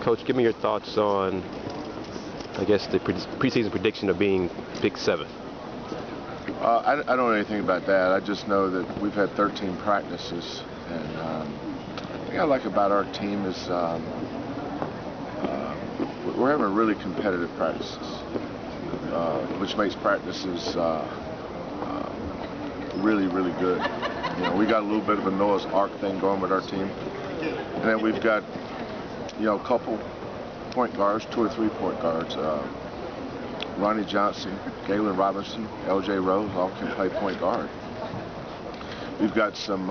Coach, give me your thoughts on, I guess, the preseason prediction of being picked 7th. I don't know anything about that. I just know that we've had 13 practices, and the thing I like about our team is we're having really competitive practices, which makes practices really, really good. You know, we got a little bit of a Noah's Ark thing going with our team, and then we've got, you know, a couple point guards, 2 or 3 point guards. Ronnie Johnson, Galen Robinson, L.J. Rose all can play point guard. We've got some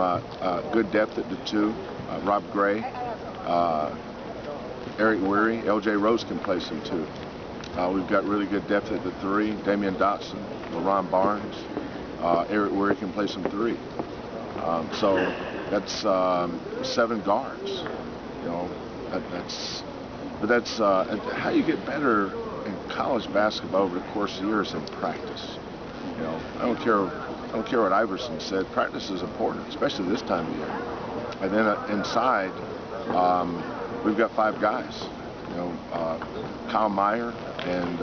good depth at the 2. Rob Gray, Eric Weary, L.J. Rose can play some 2. We've got really good depth at the 3. Damian Dotson, LaRon Barnes, Eric Weary can play some 3. So that's 7 guards. You know, that's how you get better in college basketball over the course of years in practice. You know, I don't care what Iverson said. Practice is important, especially this time of year. And then inside, we've got 5 guys. You know, Kyle Meyer and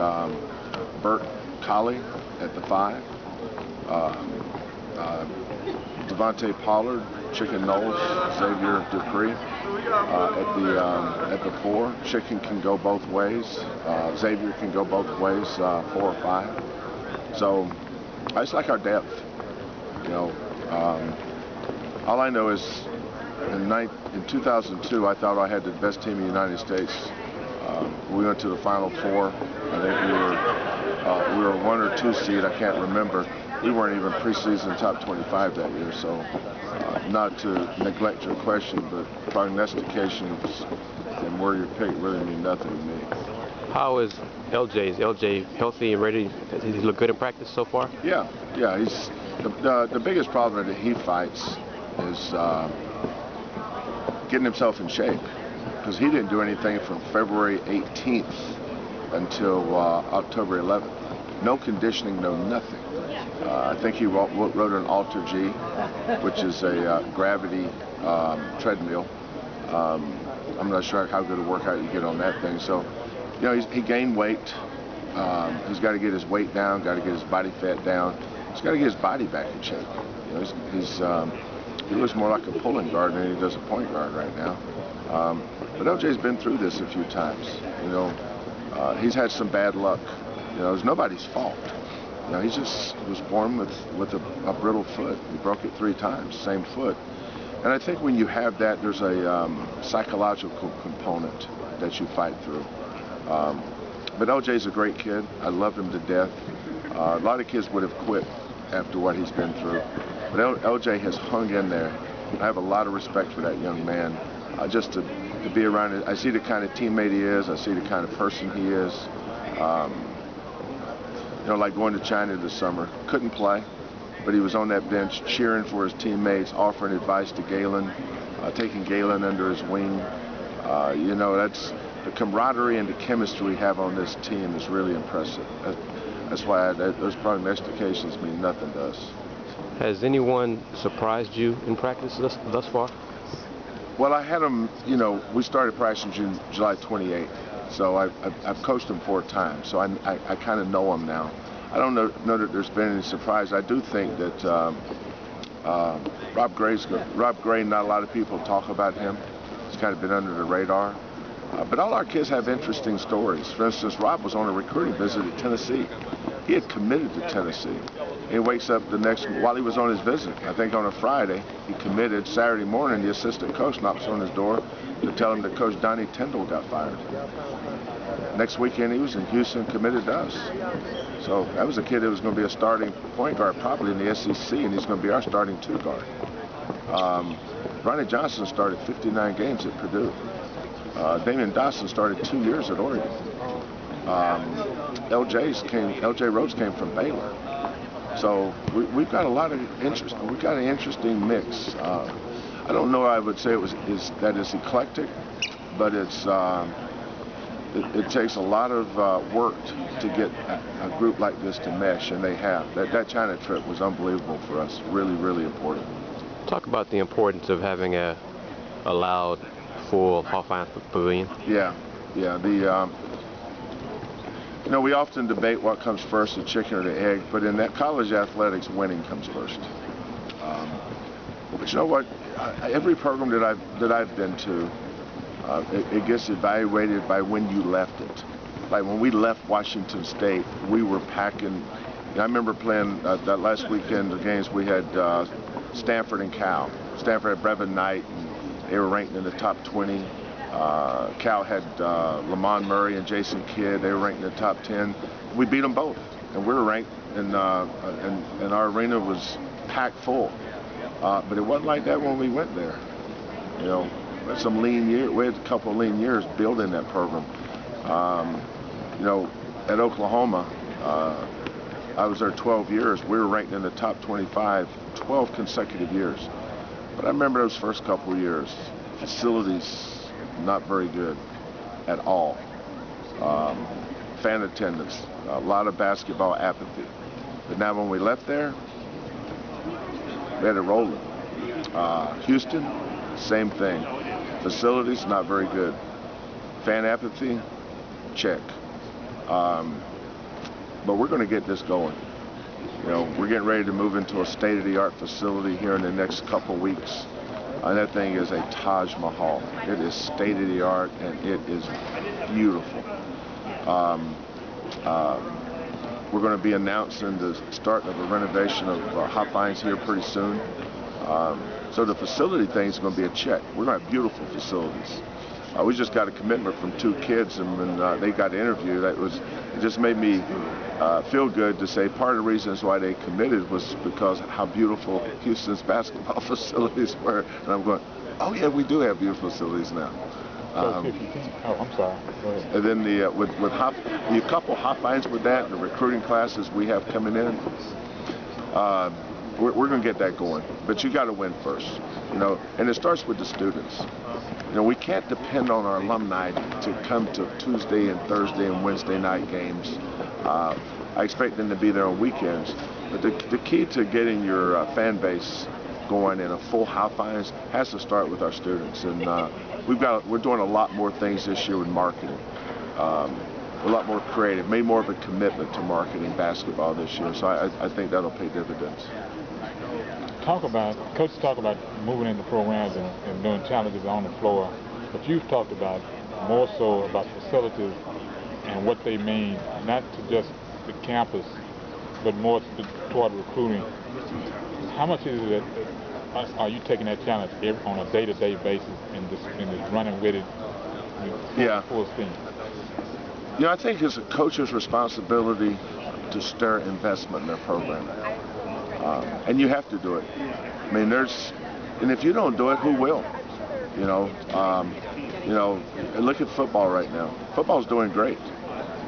Bert Colley at the 5. Devontae Pollard, Chicken Knowles, Xavier Dupree at the 4. Chicken can go both ways. Xavier can go both ways, 4 or 5. So I just like our depth. You know, all I know is in 2002, I thought I had the best team in the United States. We went to the Final 4. I think we were 1 or 2 seed. I can't remember. We weren't even preseason top 25 that year, so not to neglect your question, but prognostications and where you're picked really mean nothing to me. How is LJ? Is LJ healthy and ready? Does he look good in practice so far? Yeah. He's the biggest problem that he fights is getting himself in shape, because he didn't do anything from February 18th until October 11th. No conditioning, no nothing. I think he wrote an Alter G, which is a gravity treadmill. I'm not sure how good a workout you get on that thing. So, you know, he gained weight. He's got to get his weight down, got to get his body fat down. He's got to get his body back in shape. You know, he looks more like a pulling guard than he does a point guard right now. But LJ's been through this a few times. You know, he's had some bad luck. You know, it's nobody's fault. You know, he just was born with a brittle foot. He broke it 3 times, same foot. And I think when you have that, there's a psychological component that you fight through. But LJ's a great kid. I love him to death. A lot of kids would have quit after what he's been through. But LJ has hung in there. I have a lot of respect for that young man. Just to be around it, I see the kind of teammate he is. I see the kind of person he is. You know, like going to China this summer. Couldn't play, but he was on that bench cheering for his teammates, offering advice to Galen, taking Galen under his wing. You know, that's the camaraderie and the chemistry we have on this team is really impressive. That's why those prognostications mean nothing to us. Has anyone surprised you in practice thus far? Well, I had him, you know, we started practicing July 28th. So I've coached him 4 times, so I kind of know him now. I don't know that there's been any surprise. I do think that Rob Gray, not a lot of people talk about him. He's kind of been under the radar. But all our kids have interesting stories. For instance, Rob was on a recruiting visit at Tennessee. He had committed to Tennessee. He wakes up while he was on his visit, I think on a Friday, he committed. Saturday morning, the assistant coach knocks on his door to tell him that Coach Donnie Tyndall got fired. Next weekend, he was in Houston, committed to us. So that was a kid that was going to be a starting point guard probably in the SEC, and he's going to be our starting 2 guard. Ronnie Johnson started 59 games at Purdue. Damian Dotson started 2 years at Oregon. L.J. Rhodes came from Baylor. So we've got a lot of interest. We've got an interesting mix. I don't know. I would say that it's eclectic, but it takes a lot of work to get a group like this to mesh, and they have. That China trip was unbelievable for us. Really, really important. Talk about the importance of having a loud, full Hall-Finance pavilion. Yeah. Yeah. We often debate what comes first, the chicken or the egg, but in that college athletics, winning comes first. But you know what? Every program that I've been to, it gets evaluated by when you left it. Like when we left Washington State, we were packing. I remember playing that last weekend, the games we had Stanford and Cal. Stanford had Brevin Knight, and they were ranked in the top 20. Cal had Lamont Murray and Jason Kidd. They were ranked in the top 10. We beat them both, and we were ranked, and our arena was packed full. But it wasn't like that when we went there. We had some lean years. We had a couple of lean years building that program. At Oklahoma, I was there 12 years. We were ranked in the top 25, 12 consecutive years. But I remember those first couple of years, facilities not very good at all. Fan attendance, a lot of basketball apathy. But now when we left there, we had it rolling. Houston, same thing. Facilities, not very good. Fan apathy, check. But we're going to get this going. We're getting ready to move into a state-of-the-art facility here in the next couple weeks. And that thing is a Taj Mahal. It is state-of-the-art, and it is beautiful. We're going to be announcing the start of a renovation of Hopkins here pretty soon. So the facility thing is going to be a check. We're going to have beautiful facilities. We just got a commitment from 2 kids, and when they got interviewed, it just made me feel good to say part of the reasons why they committed was because how beautiful Houston's basketball facilities were. And I'm going, oh yeah, we do have beautiful facilities now. I'm sorry. Go ahead. And then the couple Hopkins with that, the recruiting classes we have coming in, we're going to get that going. But you got to win first, and it starts with the students. We can't depend on our alumni to come to Tuesday and Thursday and Wednesday night games. I expect them to be there on weekends. But the key to getting your fan base going in a full Hopkins has to start with our students. And we're doing a lot more things this year with marketing. A lot more creative, made more of a commitment to marketing basketball this year. So I think that'll pay dividends. Coaches talk about moving into programs and doing challenges on the floor, but you've talked about more so about facilities and what they mean, not to just the campus, but more toward recruiting. How much is it are you taking that challenge on a day-to-day basis and just running with it full steam? I think it's a coach's responsibility to stir investment in their program. And you have to do it. I mean, and if you don't do it, who will? Look at football right now. Football's doing great.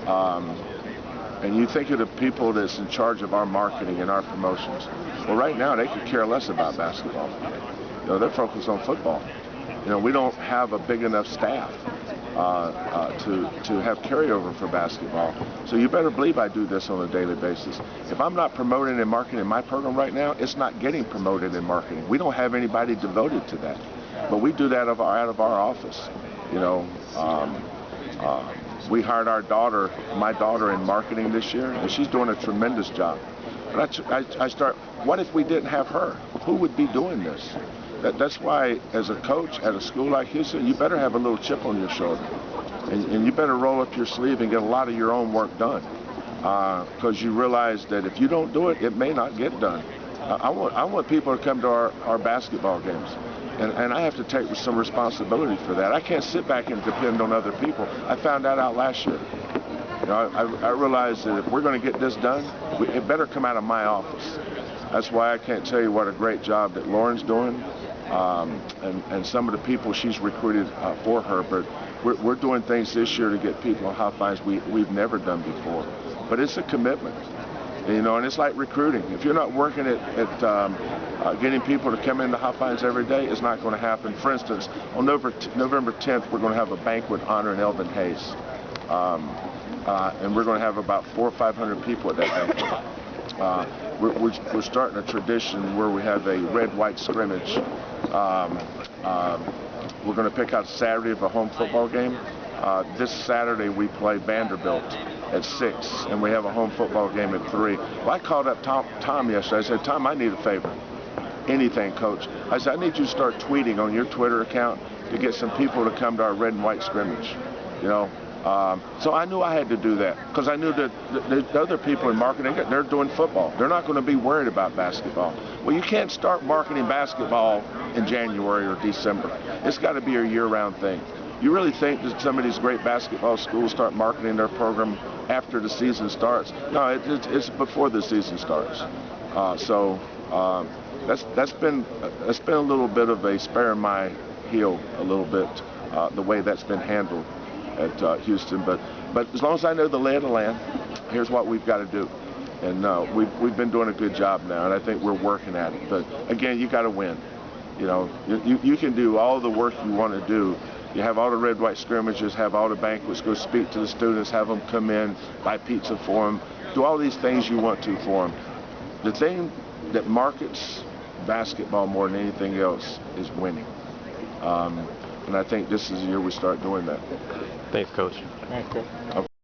And you think of the people that's in charge of our marketing and our promotions. Well, right now they could care less about basketball. They're focused on football. We don't have a big enough staff to have carryover for basketball. So you better believe I do this on a daily basis. If I'm not promoting and marketing my program right now, it's not getting promoted in marketing. We don't have anybody devoted to that. But we do that out of our office. We hired my daughter in marketing this year, and she's doing a tremendous job. But I start, what if we didn't have her? Who would be doing this? That's why, as a coach at a school like Houston, you better have a little chip on your shoulder. And you better roll up your sleeve and get a lot of your own work done. Because you realize that if you don't do it, it may not get done. I want people to come to our basketball games. And I have to take some responsibility for that. I can't sit back and depend on other people. I found that out last year. I realized that if we're going to get this done, it better come out of my office. That's why I can't tell you what a great job that Lauren's doing. And some of the people she's recruited for her, but we're doing things this year to get people in Hopkins we've never done before. But it's a commitment, and it's like recruiting. If you're not working at getting people to come into Hopkins every day, it's not going to happen. For instance, on November 10th, we're going to have a banquet honoring Elvin Hayes. And we're going to have about 400 or 500 people at that banquet. We're starting a tradition where we have a red-white scrimmage. We're going to pick out Saturday of a home football game. This Saturday we play Vanderbilt at 6, and we have a home football game at 3. Well, I called up Tom yesterday. I said, Tom, I need a favor. Anything, Coach. I said, I need you to start tweeting on your Twitter account to get some people to come to our red and white scrimmage. You know, so I knew I had to do that because I knew that the other people in marketing, they're doing football. They're not going to be worried about basketball. Well, you can't start marketing basketball in January or December. It's got to be a year-round thing. You really think that some of these great basketball schools start marketing their program after the season starts? No, it's before the season starts. That's been a little bit of a spare in my heel a little bit, the way that's been handled at Houston. But as long as I know the lay of the land, here's what we've got to do. And we've been doing a good job now, and I think we're working at it. But again, you got to win. You know, you can do all the work you want to do. You have all the red-white scrimmages, have all the banquets, go speak to the students, have them come in, buy pizza for them, do all these things you want to for them. The thing that markets basketball more than anything else is winning. And I think this is the year we start doing that. Thanks, Coach. Thanks, Coach.